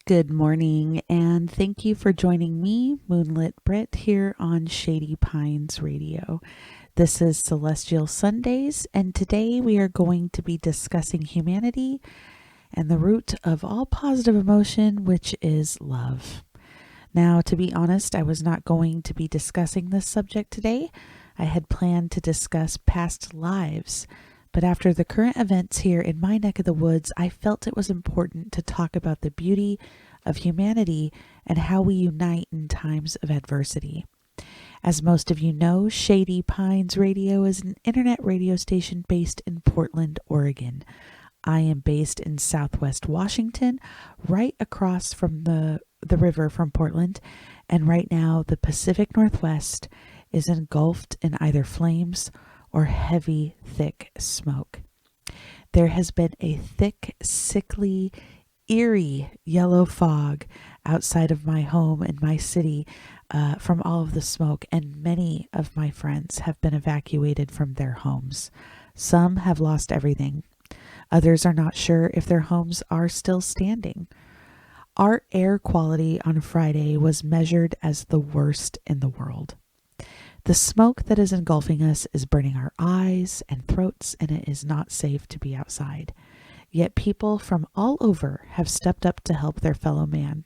Good morning, and thank you for joining me, Moonlit Brit, here on Shady Pines Radio. This is Celestial Sundays, and today we are going to be discussing humanity and the root of all positive emotion, which is love. Now, to be honest, I was not going to be discussing this subject today. I had planned to discuss past lives. But after the current events here in my neck of the woods, I felt it was important to talk about the beauty of humanity and how we unite in times of adversity. As most of you know, Shady Pines Radio is an internet radio station based in Portland, Oregon. I am based in Southwest Washington, right across from the river from Portland, and right now the Pacific Northwest is engulfed in either flames or heavy, thick smoke. There has been a thick, sickly, eerie yellow fog outside of my home in my city from all of the smoke, and many of my friends have been evacuated from their homes. Some have lost everything. Others are not sure if their homes are still standing. Our air quality on Friday was measured as the worst in the world. The smoke that is engulfing us is burning our eyes and throats, and it is not safe to be outside. Yet people from all over have stepped up to help their fellow man.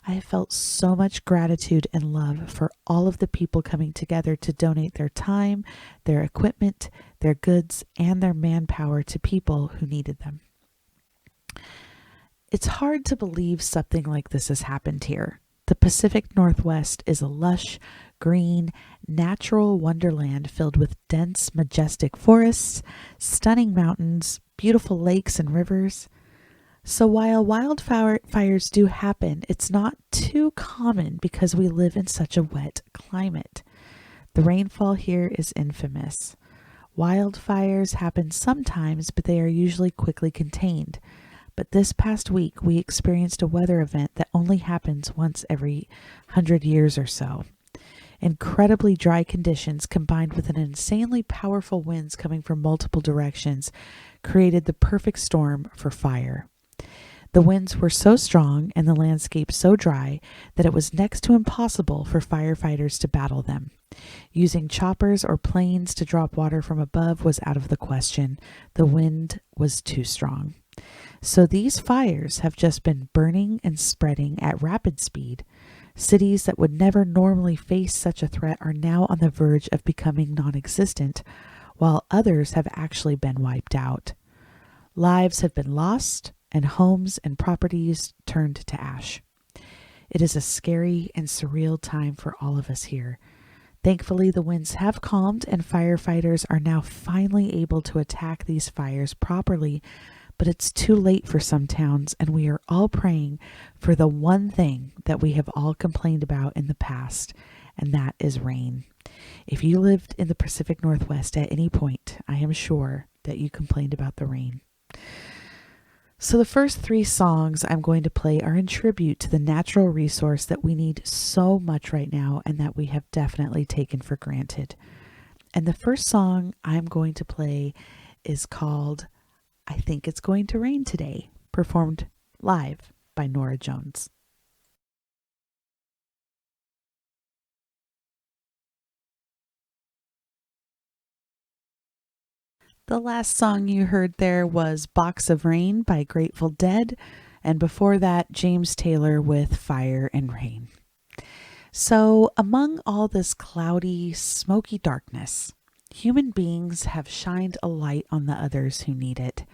I have felt so much gratitude and love for all of the people coming together to donate their time, their equipment, their goods, and their manpower to people who needed them. It's hard to believe something like this has happened here. The Pacific Northwest is a lush, green, natural wonderland filled with dense, majestic forests, stunning mountains, beautiful lakes and rivers. So while wildfires do happen, it's not too common because we live in such a wet climate. The rainfall here is infamous. Wildfires happen sometimes, but they are usually quickly contained. But this past week, we experienced a weather event that only happens once every 100 years or so. Incredibly dry conditions combined with an insanely powerful winds coming from multiple directions created the perfect storm for fire. The winds were so strong and the landscape so dry that it was next to impossible for firefighters to battle them. Using choppers or planes to drop water from above was out of the question. The wind was too strong. So these fires have just been burning and spreading at rapid speed. Cities that would never normally face such a threat are now on the verge of becoming non-existent, while others have actually been wiped out. Lives have been lost, and homes and properties turned to ash. It is a scary and surreal time for all of us here. Thankfully, the winds have calmed, and firefighters are now finally able to attack these fires properly, but it's too late for some towns, and we are all praying for the one thing that we have all complained about in the past, and that is rain. If you lived in the Pacific Northwest at any point, I am sure that you complained about the rain. So the first 3 songs I'm going to play are in tribute to the natural resource that we need so much right now and that we have definitely taken for granted. And the first song I'm going to play is called I Think It's Going to Rain Today, performed live by Norah Jones. The last song you heard there was Box of Rain by Grateful Dead, and before that, James Taylor with Fire and Rain. So, among all this cloudy, smoky darkness, human beings have shined a light on the others who need it.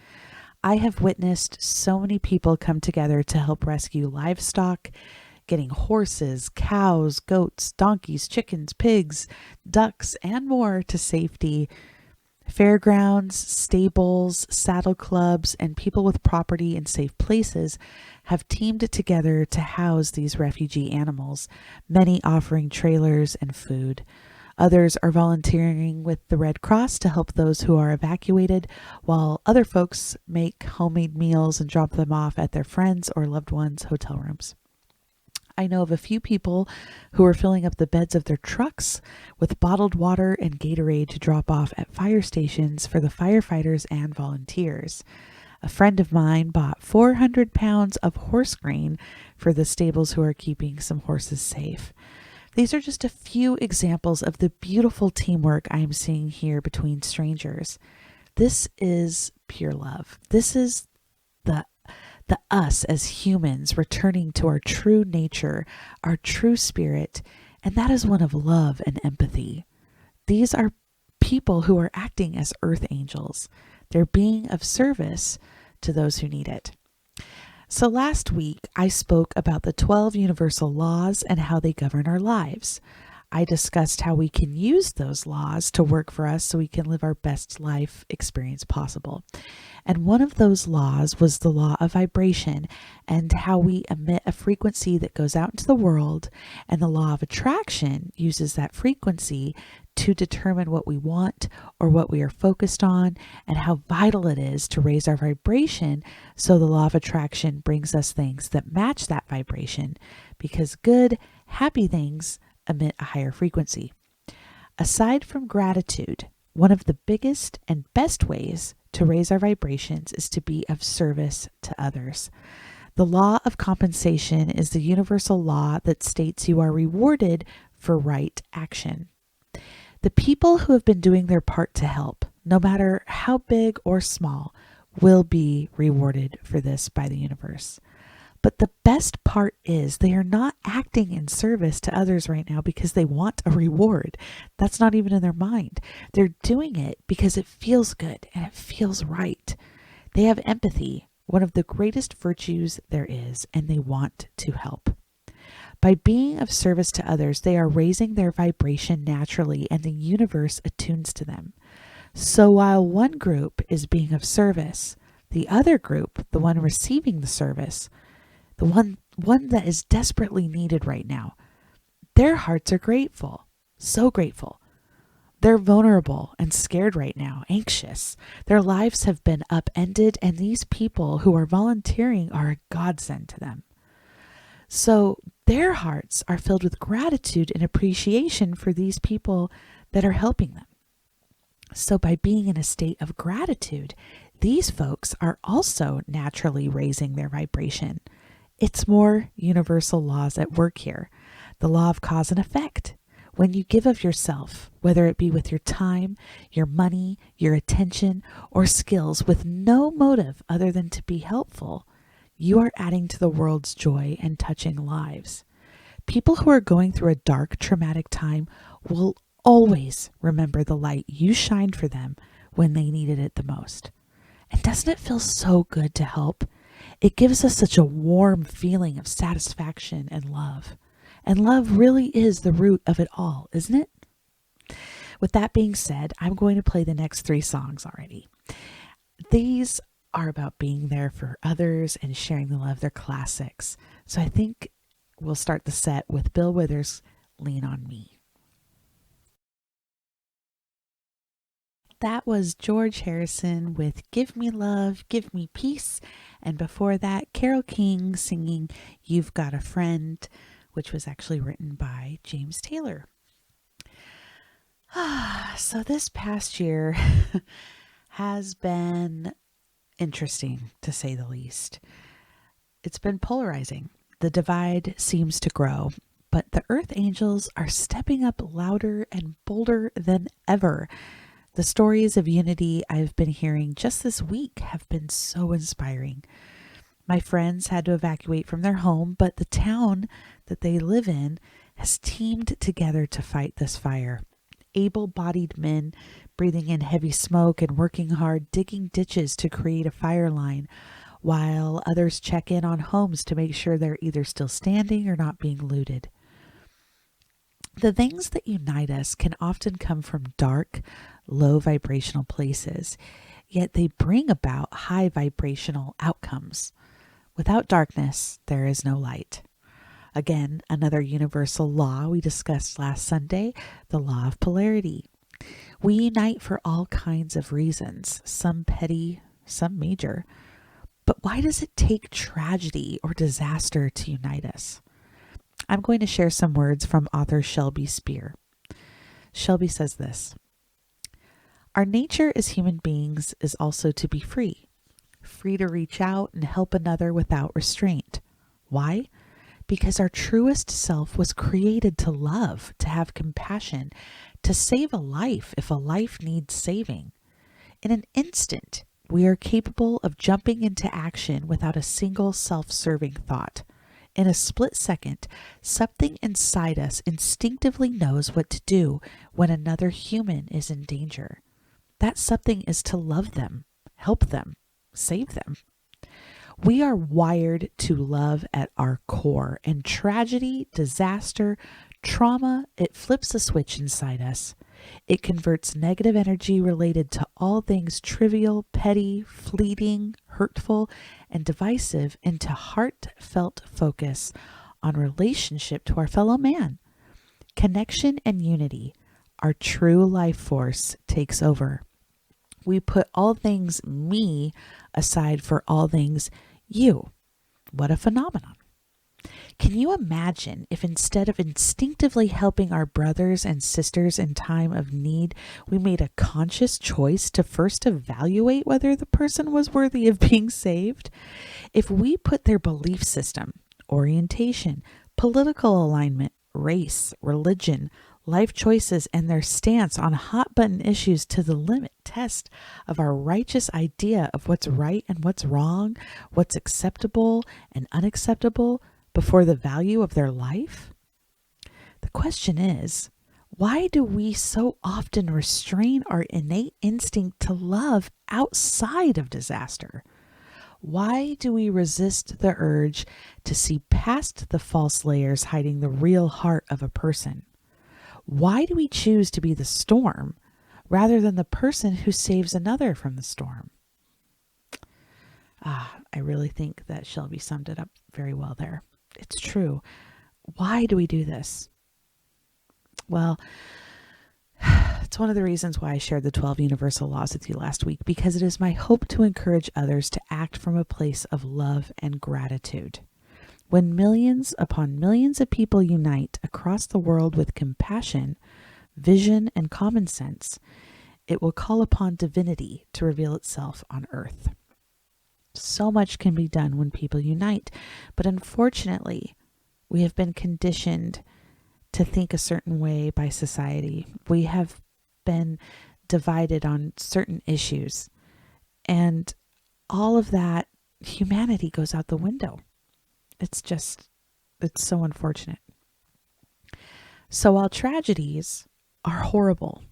I have witnessed so many people come together to help rescue livestock, getting horses, cows, goats, donkeys, chickens, pigs, ducks, and more to safety. Fairgrounds, stables, saddle clubs, and people with property in safe places have teamed together to house these refugee animals, many offering trailers and food. Others are volunteering with the Red Cross to help those who are evacuated, while other folks make homemade meals and drop them off at their friends' or loved ones' hotel rooms. I know of a few people who are filling up the beds of their trucks with bottled water and Gatorade to drop off at fire stations for the firefighters and volunteers. A friend of mine bought 400 pounds of horse grain for the stables who are keeping some horses safe. These are just a few examples of the beautiful teamwork I am seeing here between strangers. This is pure love. This is the us as humans returning to our true nature, our true spirit, and that is one of love and empathy. These are people who are acting as earth angels. They're being of service to those who need it. So last week, I spoke about the 12 universal laws and how they govern our lives. I discussed how we can use those laws to work for us so we can live our best life experience possible. And one of those laws was the law of vibration and how we emit a frequency that goes out into the world. And the law of attraction uses that frequency to determine what we want or what we are focused on and how vital it is to raise our vibration. So the law of attraction brings us things that match that vibration because good, happy things emit a higher frequency. Aside from gratitude, one of the biggest and best ways to raise our vibrations is to be of service to others. The law of compensation is the universal law that states you are rewarded for right action. The people who have been doing their part to help, no matter how big or small, will be rewarded for this by the universe. But the best part is they are not acting in service to others right now because they want a reward. That's not even in their mind. They're doing it because it feels good and it feels right. They have empathy, one of the greatest virtues there is, and they want to help. By being of service to others, they are raising their vibration naturally and the universe attunes to them. So while one group is being of service, the other group, the one receiving the service, the one that is desperately needed right now, their hearts are grateful, so grateful. They're vulnerable and scared right now, anxious. Their lives have been upended, and these people who are volunteering are a godsend to them. So their hearts are filled with gratitude and appreciation for these people that are helping them. So by being in a state of gratitude, these folks are also naturally raising their vibration. It's more universal laws at work here. The law of cause and effect. When you give of yourself, whether it be with your time, your money, your attention, or skills with no motive other than to be helpful, you are adding to the world's joy and touching lives. People who are going through a dark, traumatic time will always remember the light you shined for them when they needed it the most. And doesn't it feel so good to help? It gives us such a warm feeling of satisfaction and love. And love really is the root of it all, isn't it? With that being said, I'm going to play the next 3 songs already. These are about being there for others and sharing the love. They're classics. So I think we'll start the set with Bill Withers' Lean on Me. That was George Harrison with Give Me Love, Give Me Peace. And before that, Carole King singing You've Got a Friend, which was actually written by James Taylor. So this past year has been interesting, to say the least. It's been polarizing. The divide seems to grow, but the Earth Angels are stepping up louder and bolder than ever. The stories of unity I've been hearing just this week have been so inspiring. My friends had to evacuate from their home, but the town that they live in has teamed together to fight this fire. Able-bodied men breathing in heavy smoke and working hard, digging ditches to create a fire line, while others check in on homes to make sure they're either still standing or not being looted. The things that unite us can often come from dark, low vibrational places, yet they bring about high vibrational outcomes. Without darkness, there is no light. Again, another universal law we discussed last Sunday, the law of polarity. We unite for all kinds of reasons, some petty, some major. But why does it take tragedy or disaster to unite us? I'm going to share some words from author Shelby Spear. Shelby says this: Our nature as human beings is also to be free. free to reach out and help another without restraint. Why? Because our truest self was created to love, to have compassion, to save a life if a life needs saving. In an instant, we are capable of jumping into action without a single self-serving thought. In a split second, something inside us instinctively knows what to do when another human is in danger. That something is to love them, help them, save them. We are wired to love at our core, and tragedy, disaster, trauma, it flips a switch inside us. It converts negative energy related to all things trivial, petty, fleeting, hurtful, and divisive into heartfelt focus on relationship to our fellow man. Connection and unity, our true life force, takes over. We put all things me aside for all things you. What a phenomenon. Can you imagine if instead of instinctively helping our brothers and sisters in time of need, we made a conscious choice to first evaluate whether the person was worthy of being saved? If we put their belief system, orientation, political alignment, race, religion, life choices, and their stance on hot button issues to the limit test of our righteous idea of what's right and what's wrong, what's acceptable and unacceptable before the value of their life? The question is, why do we so often restrain our innate instinct to love outside of disaster? Why do we resist the urge to see past the false layers hiding the real heart of a person? Why do we choose to be the storm rather than the person who saves another from the storm? I really think that Shelby summed it up very well there. It's true. Why do we do this? Well, it's one of the reasons why I shared the 12 universal laws with you last week, because it is my hope to encourage others to act from a place of love and gratitude. When millions upon millions of people unite across the world with compassion, vision, and common sense, it will call upon divinity to reveal itself on earth. So much can be done when people unite, but unfortunately, we have been conditioned to think a certain way by society. We have been divided on certain issues, and all of that humanity goes out the window. It's so unfortunate. So while tragedies are horrible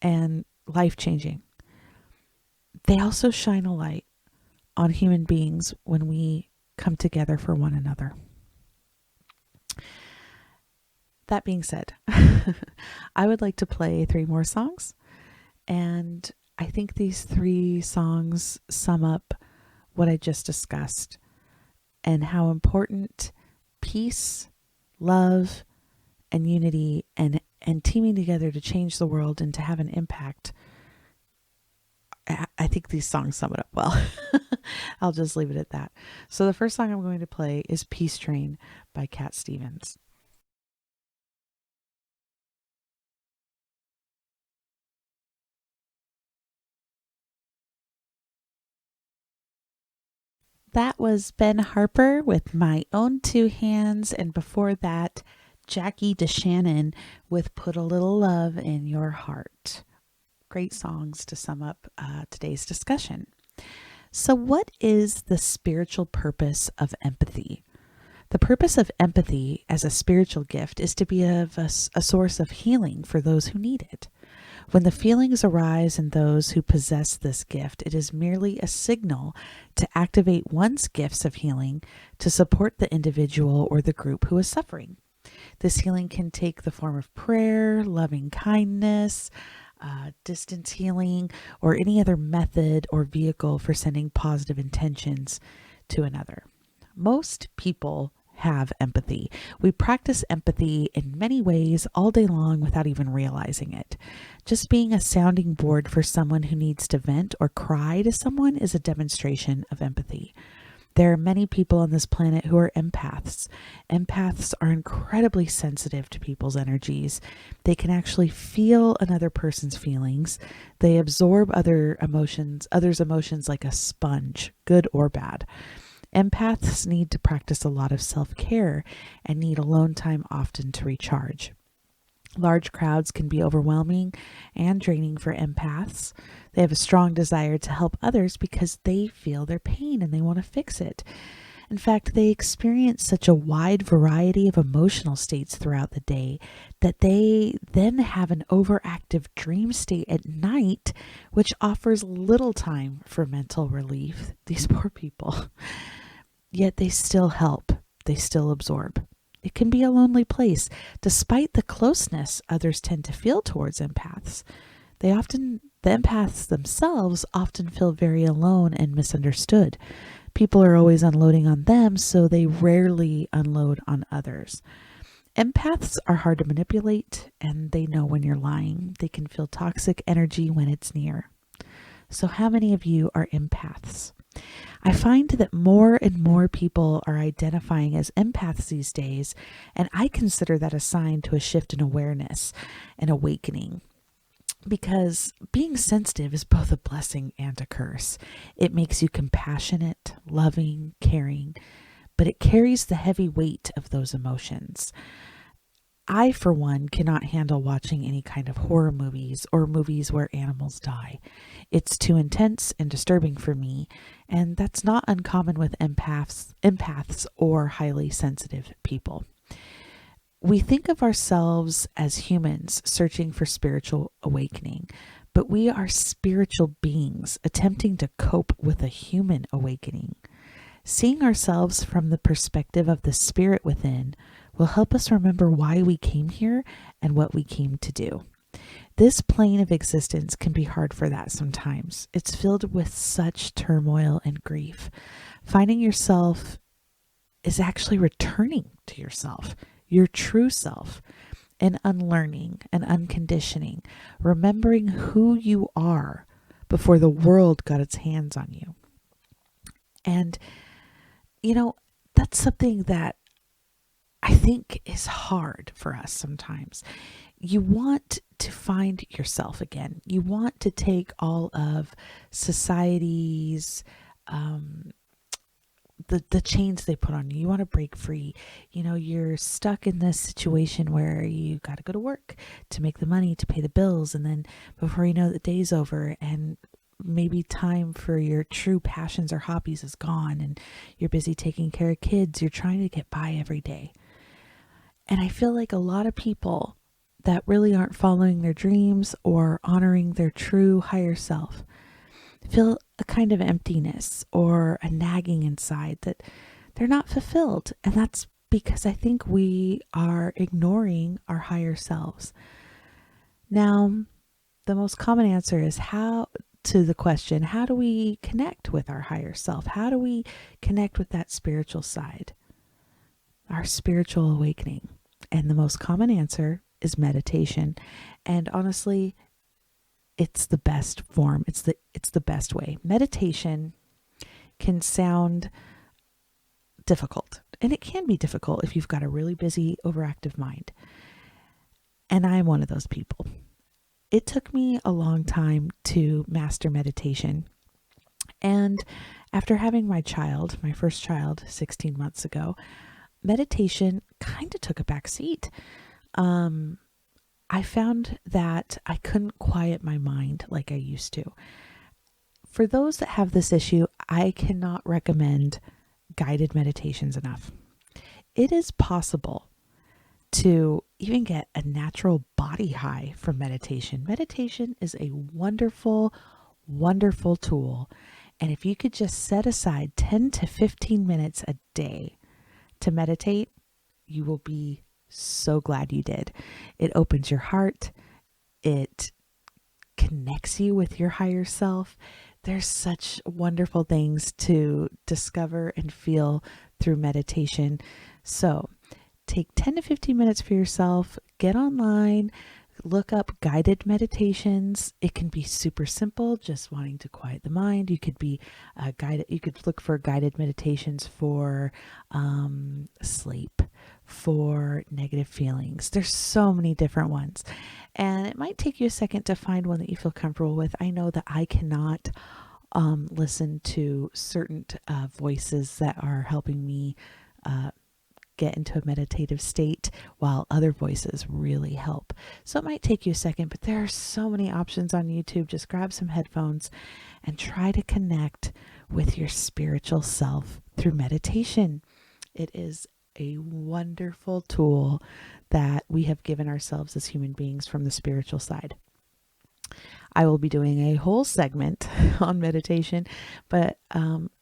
and life-changing, they also shine a light on human beings when we come together for one another. That being said, I would like to play 3 more songs, and I think these 3 songs sum up what I just discussed and how important peace, love, and unity and teaming together to change the world and to have an impact. I think these songs sum it up well. I'll just leave it at that. So the first song I'm going to play is Peace Train by Cat Stevens. That was Ben Harper with My Own 2 Hands, and before that, Jackie DeShannon with Put a Little Love in Your Heart. Great songs to sum up today's discussion. So what is the spiritual purpose of empathy? The purpose of empathy as a spiritual gift is to be a source of healing for those who need it. When the feelings arise in those who possess this gift, it is merely a signal to activate one's gifts of healing to support the individual or the group who is suffering. This healing can take the form of prayer, loving kindness, distance healing, or any other method or vehicle for sending positive intentions to another. Most people have empathy. We practice empathy in many ways all day long without even realizing it. Just being a sounding board for someone who needs to vent or cry to someone is a demonstration of empathy. There are many people on this planet who are empaths. Empaths are incredibly sensitive to people's energies. They can actually feel another person's feelings. They absorb others' emotions like a sponge, good or bad. Empaths need to practice a lot of self-care and need alone time often to recharge. Large crowds can be overwhelming and draining for empaths. They have a strong desire to help others because they feel their pain and they want to fix it. In fact, they experience such a wide variety of emotional states throughout the day that they then have an overactive dream state at night, which offers little time for mental relief. These poor people. Yet they still help, they still absorb. It can be a lonely place, despite the closeness others tend to feel towards empaths. The empaths themselves often feel very alone and misunderstood. People are always unloading on them, so they rarely unload on others. Empaths are hard to manipulate, and they know when you're lying. They can feel toxic energy when it's near. So how many of you are empaths? I find that more and more people are identifying as empaths these days, and I consider that a sign to a shift in awareness and awakening. Because being sensitive is both a blessing and a curse. It makes you compassionate, loving, caring, but it carries the heavy weight of those emotions. I, for one, cannot handle watching any kind of horror movies or movies where animals die. It's too intense and disturbing for me, and that's not uncommon with empaths or highly sensitive people. We think of ourselves as humans searching for spiritual awakening, but we are spiritual beings attempting to cope with a human awakening. Seeing ourselves from the perspective of the spirit within will help us remember why we came here and what we came to do. This plane of existence can be hard for that sometimes. It's filled with such turmoil and grief. Finding yourself is actually returning to yourself, your true self, and unlearning and unconditioning, remembering who you are before the world got its hands on you. And, that's something that I think is hard for us sometimes. You want to find yourself again. You want to take all of society's the chains they put on you. You want to break free. You're stuck in this situation where you got to go to work to make the money to pay the bills, and then before you know, the day's over, and maybe time for your true passions or hobbies is gone, and you're busy taking care of kids. You're trying to get by every day. And I feel like a lot of people that really aren't following their dreams or honoring their true higher self feel a kind of emptiness or a nagging inside that they're not fulfilled. And that's because I think we are ignoring our higher selves. Now, the most common answer is to the question, how do we connect with our higher self? How do we connect with that spiritual side, our spiritual awakening? And the most common answer is meditation. And honestly, it's the best form. It's the best way. Meditation can sound difficult, and it can be difficult if you've got a really busy, overactive mind. And I'm one of those people. It took me a long time to master meditation. And after having my first child, 16 months ago, meditation kind of took a back seat. I found that I couldn't quiet my mind like I used to. For those that have this issue, I cannot recommend guided meditations enough. It is possible to even get a natural body high from meditation. Meditation is a wonderful, wonderful tool. And if you could just set aside 10 to 15 minutes a day to meditate, you will be so glad you did. It opens your heart. It connects you with your higher self. There's such wonderful things to discover and feel through meditation. So take 10 to 15 minutes for yourself, get online, look up guided meditations. It can be super simple, just wanting to quiet the mind. You could be guided. You could look for guided meditations for sleep, for negative feelings. There's so many different ones, and it might take you a second to find one that you feel comfortable with. I know that I cannot listen to certain voices that are helping me get into a meditative state, while other voices really help. So it might take you a second, but there are so many options on YouTube. Just grab some headphones and try to connect with your spiritual self through meditation. It is a wonderful tool that we have given ourselves as human beings from the spiritual side. I will be doing a whole segment on meditation, but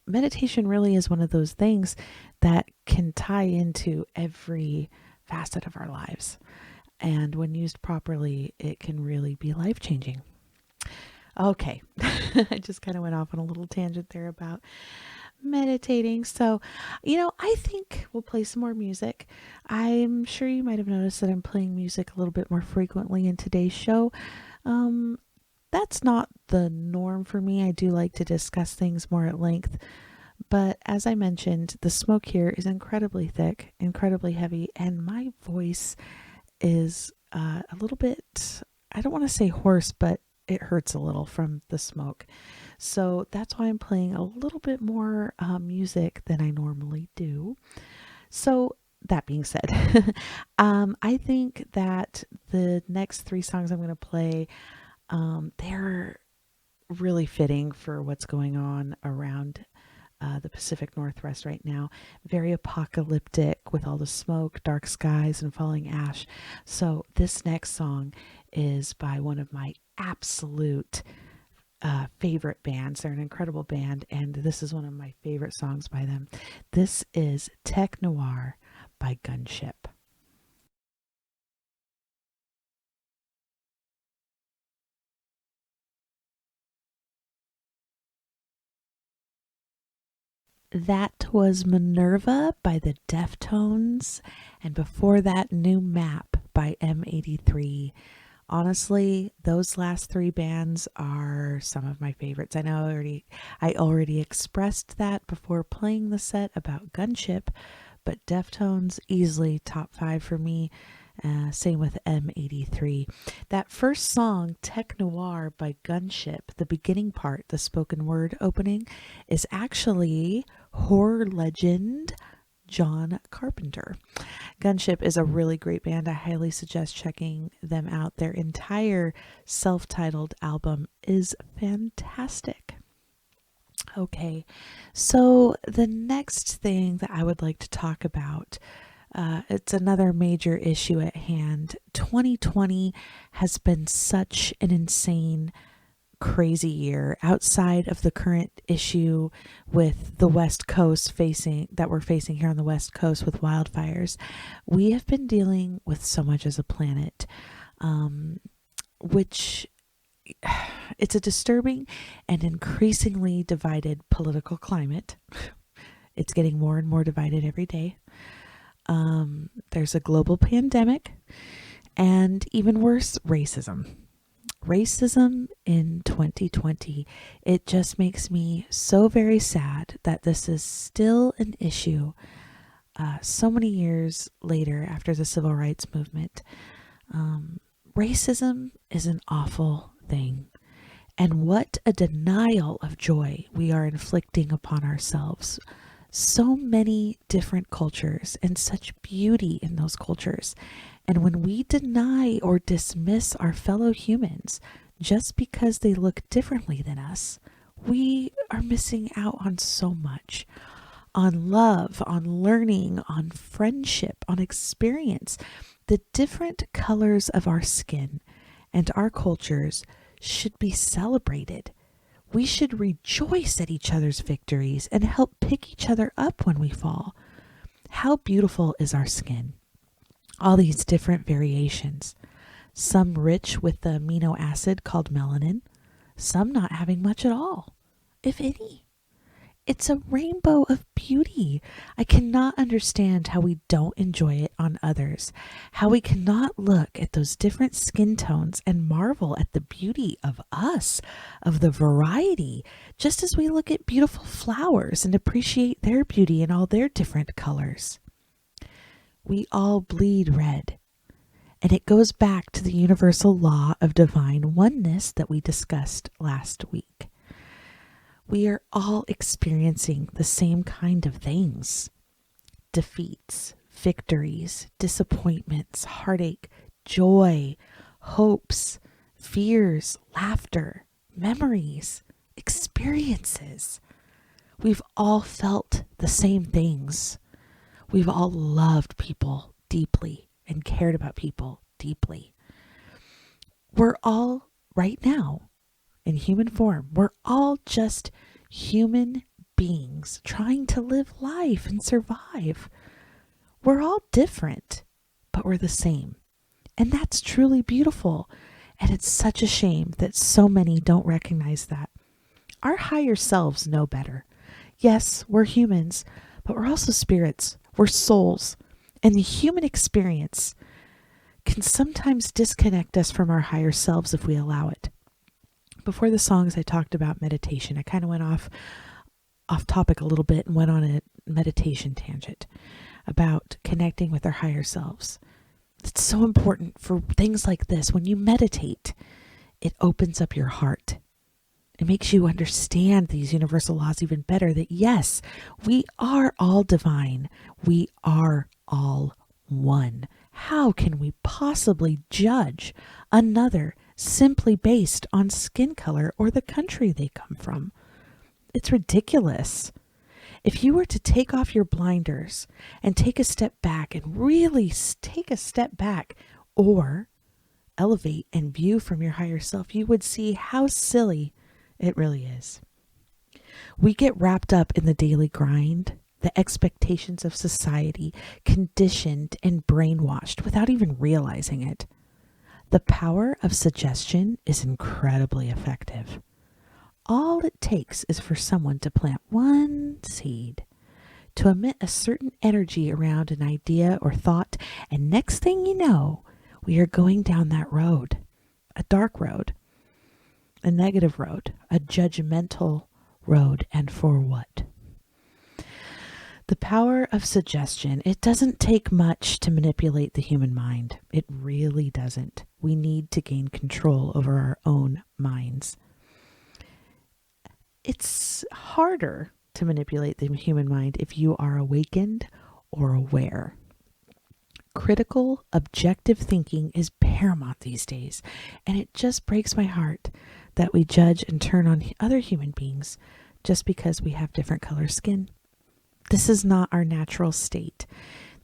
meditation really is one of those things that can tie into every facet of our lives. And when used properly, it can really be life-changing. Okay, I just kind of went off on a little tangent there about meditating. So, I think we'll play some more music. I'm sure you might have noticed that I'm playing music a little bit more frequently in today's show. That's not the norm for me. I do like to discuss things more at length. But as I mentioned, the smoke here is incredibly thick, incredibly heavy, and my voice is a little bit, I don't want to say hoarse, but it hurts a little from the smoke. So that's why I'm playing a little bit more music than I normally do. So that being said, I think that the next 3 songs I'm going to play, they're really fitting for what's going on around the Pacific Northwest right now. Very apocalyptic with all the smoke, dark skies, and falling ash. So this next song is by one of my absolute favorite bands. They're an incredible band, and this is one of my favorite songs by them. This is Tech Noir by Gunship. That was Minerva by the Deftones, and before that, New Map by M83. Honestly, those last 3 bands are some of my favorites. I know I already expressed that before playing the set about Gunship, but Deftones easily top 5 for me. Same with M83. That first song, Tech Noir by Gunship, the beginning part, the spoken word opening, is actually horror legend John Carpenter. Gunship is a really great band. I highly suggest checking them out. Their entire self-titled album is fantastic. Okay, so the next thing that I would like to talk about, it's another major issue at hand. 2020 has been such an insane, crazy year outside of the current issue with the West Coast we're facing here on the West Coast with wildfires. We have been dealing with so much as a planet, which it's a disturbing and increasingly divided political climate. It's getting more and more divided every day. There's a global pandemic, and even worse, racism. Racism in 2020. It just makes me so very sad that this is still an issue so many years later after the civil rights movement. Racism is an awful thing. And what a denial of joy we are inflicting upon ourselves. So many different cultures and such beauty in those cultures. And when we deny or dismiss our fellow humans just because they look differently than us, we are missing out on so much. On love, on learning, on friendship, on experience. The different colors of our skin and our cultures should be celebrated. We should rejoice at each other's victories and help pick each other up when we fall. How beautiful is our skin? All these different variations. Some rich with the amino acid called melanin, some not having much at all, if any. It's a rainbow of beauty. I cannot understand how we don't enjoy it on others, how we cannot look at those different skin tones and marvel at the beauty of us, of the variety, just as we look at beautiful flowers and appreciate their beauty in all their different colors. We all bleed red. And it goes back to the universal law of divine oneness that we discussed last week. We are all experiencing the same kind of things: defeats, victories, disappointments, heartache, joy, hopes, fears, laughter, memories, experiences. We've all felt the same things. We've all loved people deeply and cared about people deeply. We're all, right now, in human form, we're all just human beings trying to live life and survive. We're all different, but we're the same. And that's truly beautiful. And it's such a shame that so many don't recognize that. Our higher selves know better. Yes, we're humans, but we're also spirits. We're souls. And the human experience can sometimes disconnect us from our higher selves if we allow it. Before the songs, I talked about meditation. I kind of went off topic a little bit and went on a meditation tangent about connecting with our higher selves. It's so important for things like this. When you meditate, it opens up your heart. It makes you understand these universal laws even better, that yes, we are all divine. We are all one. How can we possibly judge another simply based on skin color or the country they come from? It's ridiculous. If you were to take off your blinders and take a step back and really take a step back, or elevate and view from your higher self, you would see how silly it really is. We get wrapped up in the daily grind, the expectations of society, conditioned and brainwashed without even realizing it. The power of suggestion is incredibly effective. All it takes is for someone to plant one seed, to emit a certain energy around an idea or thought, and next thing you know, we are going down that road, a dark road, a negative road, a judgmental road, and for what? The power of suggestion. It doesn't take much to manipulate the human mind. It really doesn't. We need to gain control over our own minds. It's harder to manipulate the human mind if you are awakened or aware. Critical, objective thinking is paramount these days, and it just breaks my heart that we judge and turn on other human beings just because we have different color skin. This is not our natural state.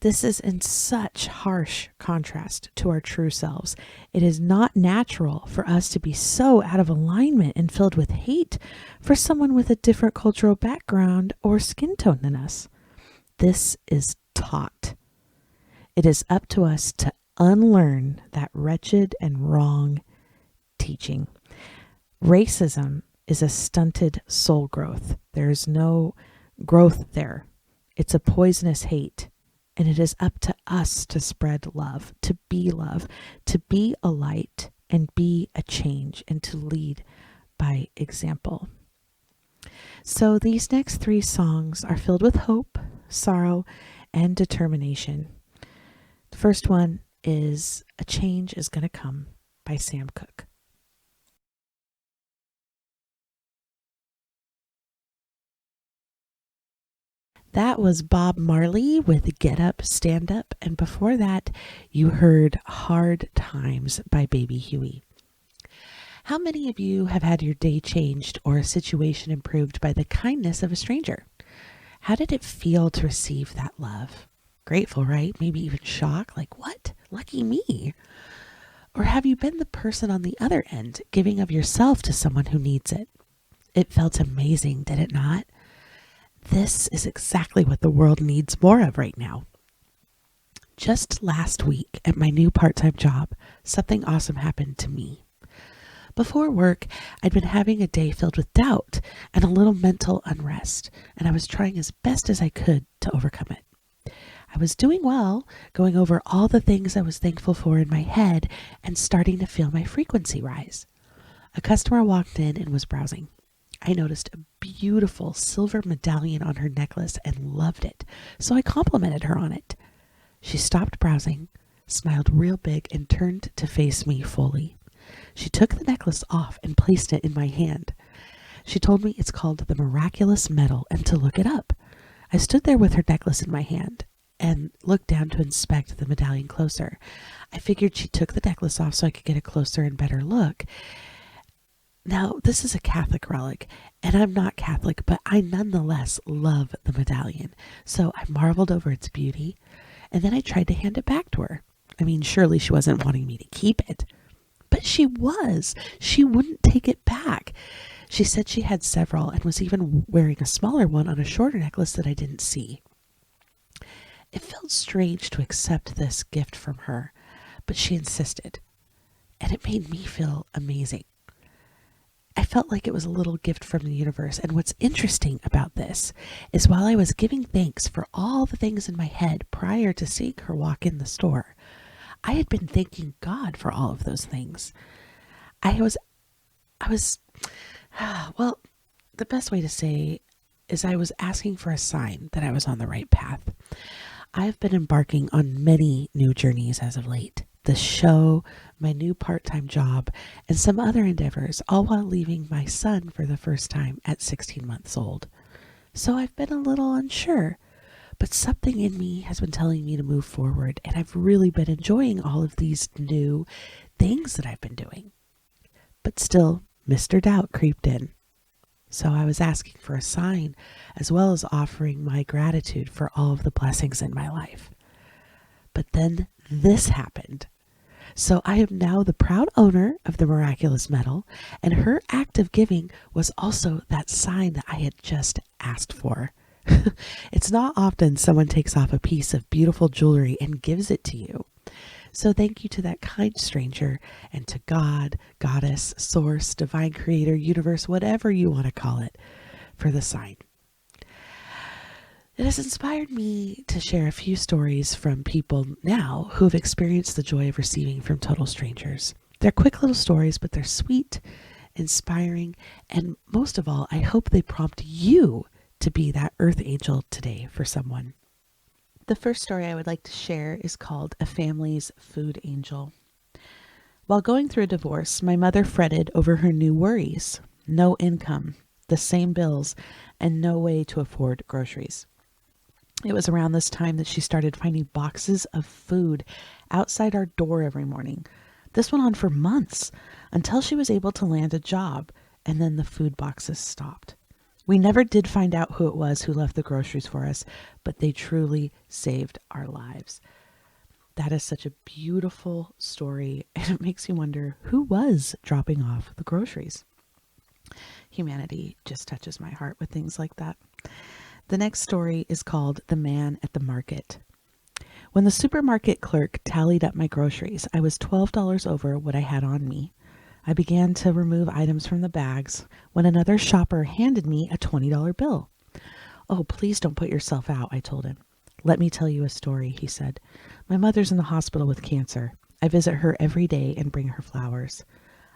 This is in such harsh contrast to our true selves. It is not natural for us to be so out of alignment and filled with hate for someone with a different cultural background or skin tone than us. This is taught. It is up to us to unlearn that wretched and wrong teaching. Racism is a stunted soul growth. There is no growth there. It's a poisonous hate. And it is up to us to spread love, to be a light, and be a change, and to lead by example. So these next 3 songs are filled with hope, sorrow, and determination. The first one is A Change Is Gonna Come by Sam Cooke. That was Bob Marley with Get Up, Stand Up, and before that, you heard Hard Times by Baby Huey. How many of you have had your day changed or a situation improved by the kindness of a stranger? How did it feel to receive that love? Grateful, right? Maybe even shocked, like, what? Lucky me. Or have you been the person on the other end, giving of yourself to someone who needs it? It felt amazing, did it not? This is exactly what the world needs more of right now. Just last week at my new part-time job, something awesome happened to me. Before work, I'd been having a day filled with doubt and a little mental unrest, and I was trying as best as I could to overcome it. I was doing well, going over all the things I was thankful for in my head and starting to feel my frequency rise. A customer walked in and was browsing. I noticed a beautiful silver medallion on her necklace and loved it, so I complimented her on it. She stopped browsing, smiled real big, and turned to face me fully. She took the necklace off and placed it in my hand. She told me it's called the Miraculous Medal and to look it up. I stood there with her necklace in my hand and looked down to inspect the medallion closer. I figured she took the necklace off so I could get a closer and better look. Now, this is a Catholic relic, and I'm not Catholic, but I nonetheless love the medallion. So I marveled over its beauty, and then I tried to hand it back to her. I mean, surely she wasn't wanting me to keep it. But she was. She wouldn't take it back. She said she had several and was even wearing a smaller one on a shorter necklace that I didn't see. It felt strange to accept this gift from her, but she insisted, and it made me feel amazing. I felt like it was a little gift from the universe, and what's interesting about this is while I was giving thanks for all the things in my head prior to seeing her walk in the store, I had been thanking God for all of those things. I was, well, the best way to say is I was asking for a sign that I was on the right path. I've been embarking on many new journeys as of late. The show, my new part-time job, and some other endeavors, all while leaving my son for the first time at 16 months old. So I've been a little unsure, but something in me has been telling me to move forward, and I've really been enjoying all of these new things that I've been doing. But still, Mr. Doubt creeped in. So I was asking for a sign, as well as offering my gratitude for all of the blessings in my life. But then this happened. So I am now the proud owner of the Miraculous Medal, and her act of giving was also that sign that I had just asked for. It's not often someone takes off a piece of beautiful jewelry and gives it to you. So thank you to that kind stranger, and to God, Goddess, Source, Divine Creator, Universe, whatever you want to call it, for the sign. It has inspired me to share a few stories from people now who have experienced the joy of receiving from total strangers. They're quick little stories, but they're sweet, inspiring, and most of all, I hope they prompt you to be that earth angel today for someone. The first story I would like to share is called A Family's Food Angel. While going through a divorce, my mother fretted over her new worries: no income, the same bills, and no way to afford groceries. It was around this time that she started finding boxes of food outside our door every morning. This went on for months until she was able to land a job, and then the food boxes stopped. We never did find out who it was who left the groceries for us, but they truly saved our lives. That is such a beautiful story, and it makes you wonder who was dropping off the groceries. Humanity just touches my heart with things like that. The next story is called The Man at the Market. When the supermarket clerk tallied up my groceries, I was $12 over what I had on me. I began to remove items from the bags when another shopper handed me a $20 bill. "Oh, please don't put yourself out," I told him. "Let me tell you a story," he said. "My mother's in the hospital with cancer. I visit her every day and bring her flowers.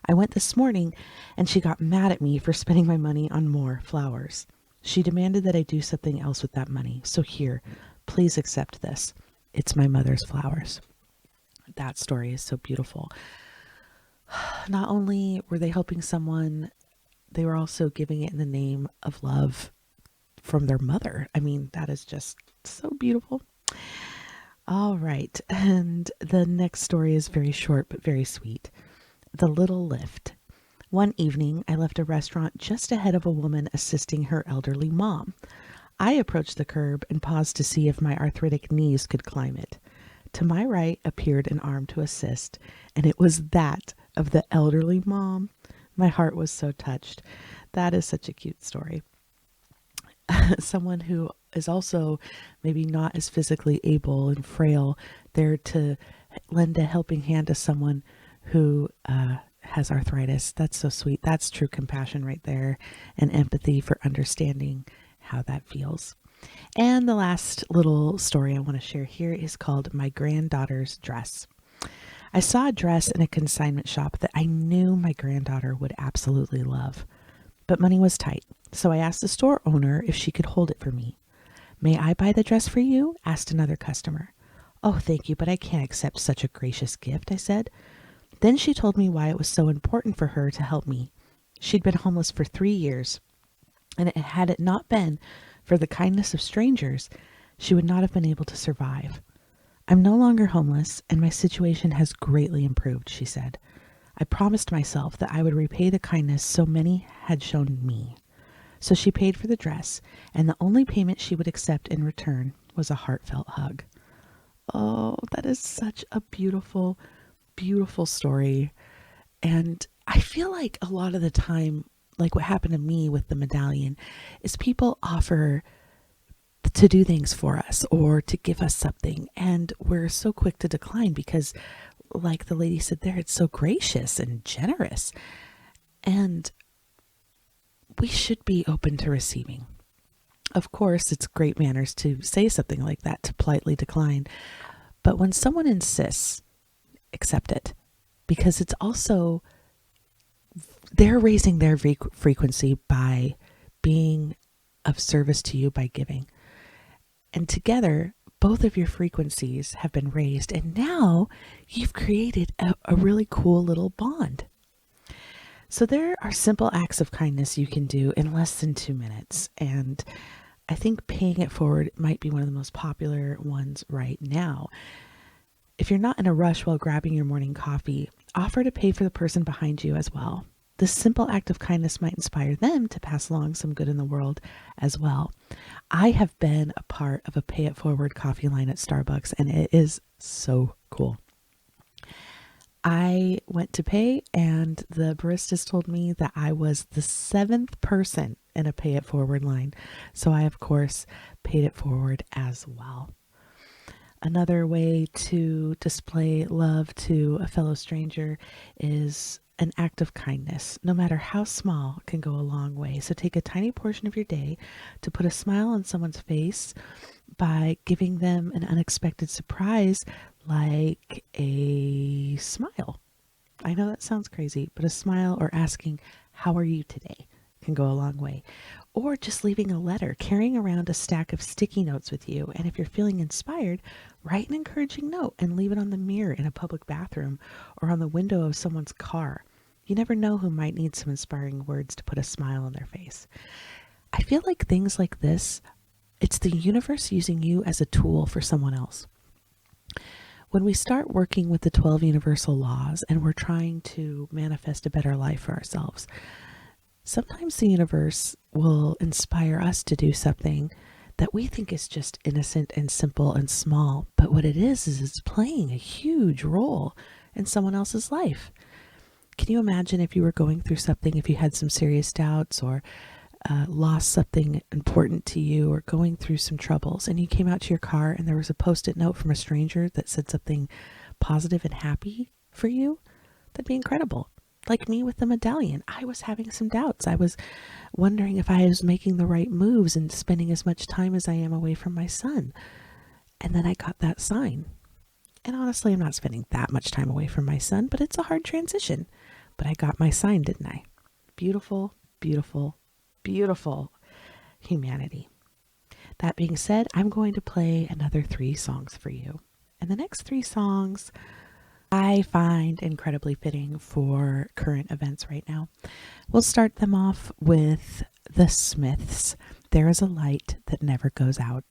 I went this morning and she got mad at me for spending my money on more flowers. She demanded that I do something else with that money. So here, please accept this. It's my mother's flowers." That story is so beautiful. Not only were they helping someone, they were also giving it in the name of love from their mother. I mean, that is just so beautiful. All right. And the next story is very short, but very sweet. The Little Lift. One evening, I left a restaurant just ahead of a woman assisting her elderly mom. I approached the curb and paused to see if my arthritic knees could climb it. To my right appeared an arm to assist, and it was that of the elderly mom. My heart was so touched. That is such a cute story. Someone who is also maybe not as physically able and frail, there to lend a helping hand to someone who has arthritis. That's so sweet. That's true compassion right there, and empathy for understanding how that feels. And the last little story I want to share here is called My Granddaughter's Dress. I saw a dress in a consignment shop that I knew my granddaughter would absolutely love, but money was tight, so I asked the store owner if she could hold it for me. May I buy the dress for you? Asked another customer. Oh, thank you, but I can't accept such a gracious gift, I said. Then she told me why it was so important for her to help me. She'd been homeless for 3 years, and had it not been for the kindness of strangers, she would not have been able to survive. I'm no longer homeless, and my situation has greatly improved, she said. I promised myself that I would repay the kindness so many had shown me. So she paid for the dress, and the only payment she would accept in return was a heartfelt hug. Oh, that is such a beautiful, beautiful story. And I feel like a lot of the time, like what happened to me with the medallion, is people offer to do things for us or to give us something, and we're so quick to decline because, like the lady said there, it's so gracious and generous. And we should be open to receiving. Of course, it's great manners to say something like that, to politely decline. But when someone insists, accept it, because it's also, they're raising their frequency by being of service to you by giving. And together, both of your frequencies have been raised, and now you've created a really cool little bond. So there are simple acts of kindness you can do in less than 2 minutes, and I think paying it forward might be one of the most popular ones right now. If you're not in a rush while grabbing your morning coffee, offer to pay for the person behind you as well. This simple act of kindness might inspire them to pass along some good in the world as well. I have been a part of a pay it forward coffee line at Starbucks, and it is so cool. I went to pay, and the baristas told me that I was the 7th person in a pay it forward line. So I, of course, paid it forward as well. Another way to display love to a fellow stranger is an act of kindness, no matter how small, can go a long way. So take a tiny portion of your day to put a smile on someone's face by giving them an unexpected surprise, like a smile. I know that sounds crazy, but a smile or asking, "How are you today?" can go a long way. Or just leaving a letter, carrying around a stack of sticky notes with you. And if you're feeling inspired, write an encouraging note and leave it on the mirror in a public bathroom or on the window of someone's car. You never know who might need some inspiring words to put a smile on their face. I feel like things like this, it's the universe using you as a tool for someone else. When we start working with the 12 universal laws and we're trying to manifest a better life for ourselves, sometimes the universe will inspire us to do something that we think is just innocent and simple and small. But what it is it's playing a huge role in someone else's life. Can you imagine if you were going through something, if you had some serious doubts or lost something important to you or going through some troubles, and you came out to your car and there was a post-it note from a stranger that said something positive and happy for you? That'd be incredible. Like me with the medallion, I was having some doubts. I was wondering if I was making the right moves and spending as much time as I am away from my son. And then I got that sign. And honestly, I'm not spending that much time away from my son, but it's a hard transition. But I got my sign, didn't I? Beautiful, beautiful, beautiful humanity. That being said, I'm going to play another 3 songs for you. And the next 3 songs I find incredibly fitting for current events right now. We'll start them off with The Smiths. There is a light that never goes out.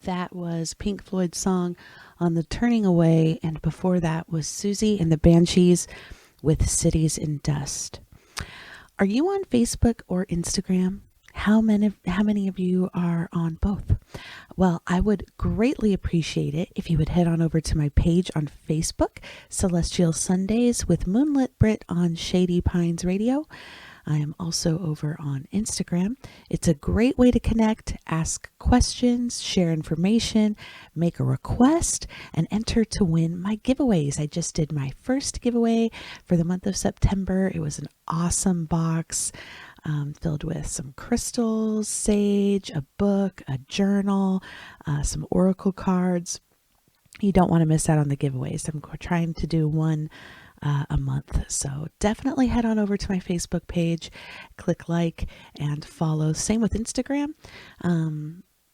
That was Pink Floyd's song on the Turning Away, and before that was Susie and the Banshees with Cities in Dust. Are you on Facebook or Instagram? How many of you are on both? Well, I would greatly appreciate it if you would head on over to my page on Facebook, Celestial Sundays with Moonlit Brit on Shady Pines Radio. I am also over on Instagram. It's a great way to connect, ask questions, share information, make a request, and enter to win my giveaways. I just did my first giveaway for the month of September. It was an awesome box filled with some crystals, sage, a book, a journal, some oracle cards. You don't want to miss out on the giveaways. I'm trying to do one a month. So definitely head on over to my Facebook page, click like and follow. Same with Instagram.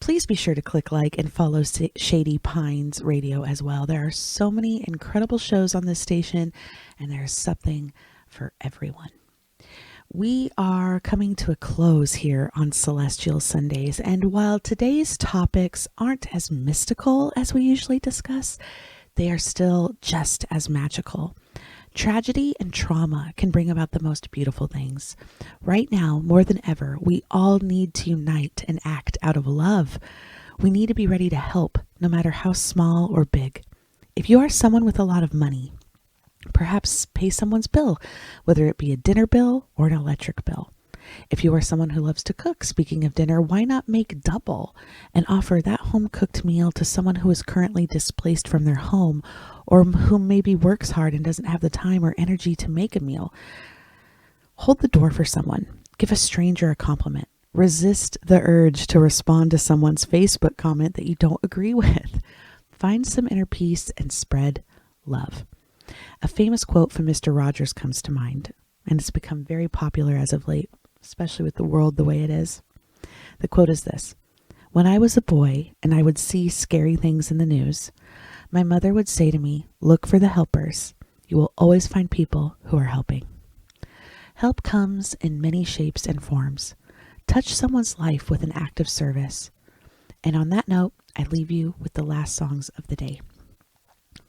Please be sure to click like and follow Shady Pines Radio as well. There are so many incredible shows on this station, and there's something for everyone. We are coming to a close here on Celestial Sundays, and while today's topics aren't as mystical as we usually discuss, they are still just as magical. Tragedy and trauma can bring about the most beautiful things. Right now, more than ever, we all need to unite and act out of love. We need to be ready to help, no matter how small or big. If you are someone with a lot of money, perhaps pay someone's bill, whether it be a dinner bill or an electric bill. If you are someone who loves to cook, speaking of dinner, why not make double and offer that home-cooked meal to someone who is currently displaced from their home, or who maybe works hard and doesn't have the time or energy to make a meal? Hold the door for someone. Give a stranger a compliment. Resist the urge to respond to someone's Facebook comment that you don't agree with. Find some inner peace and spread love. A famous quote from Mr. Rogers comes to mind, and it's become very popular as of late, especially with the world the way it is. The quote is this: "When I was a boy and I would see scary things in the news, my mother would say to me, 'Look for the helpers. You will always find people who are helping.'" Help comes in many shapes and forms. Touch someone's life with an act of service. And on that note, I leave you with the last songs of the day.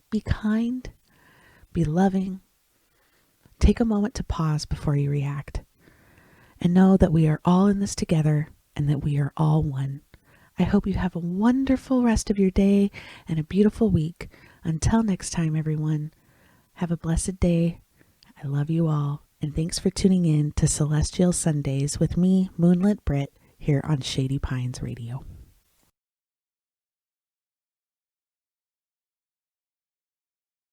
Be kind, be loving, take a moment to pause before you react, and know that we are all in this together and that we are all one. I hope you have a wonderful rest of your day and a beautiful week. Until next time, everyone, have a blessed day. I love you all, and thanks for tuning in to Celestial Sundays with me, Moonlit Brit, here on Shady Pines Radio.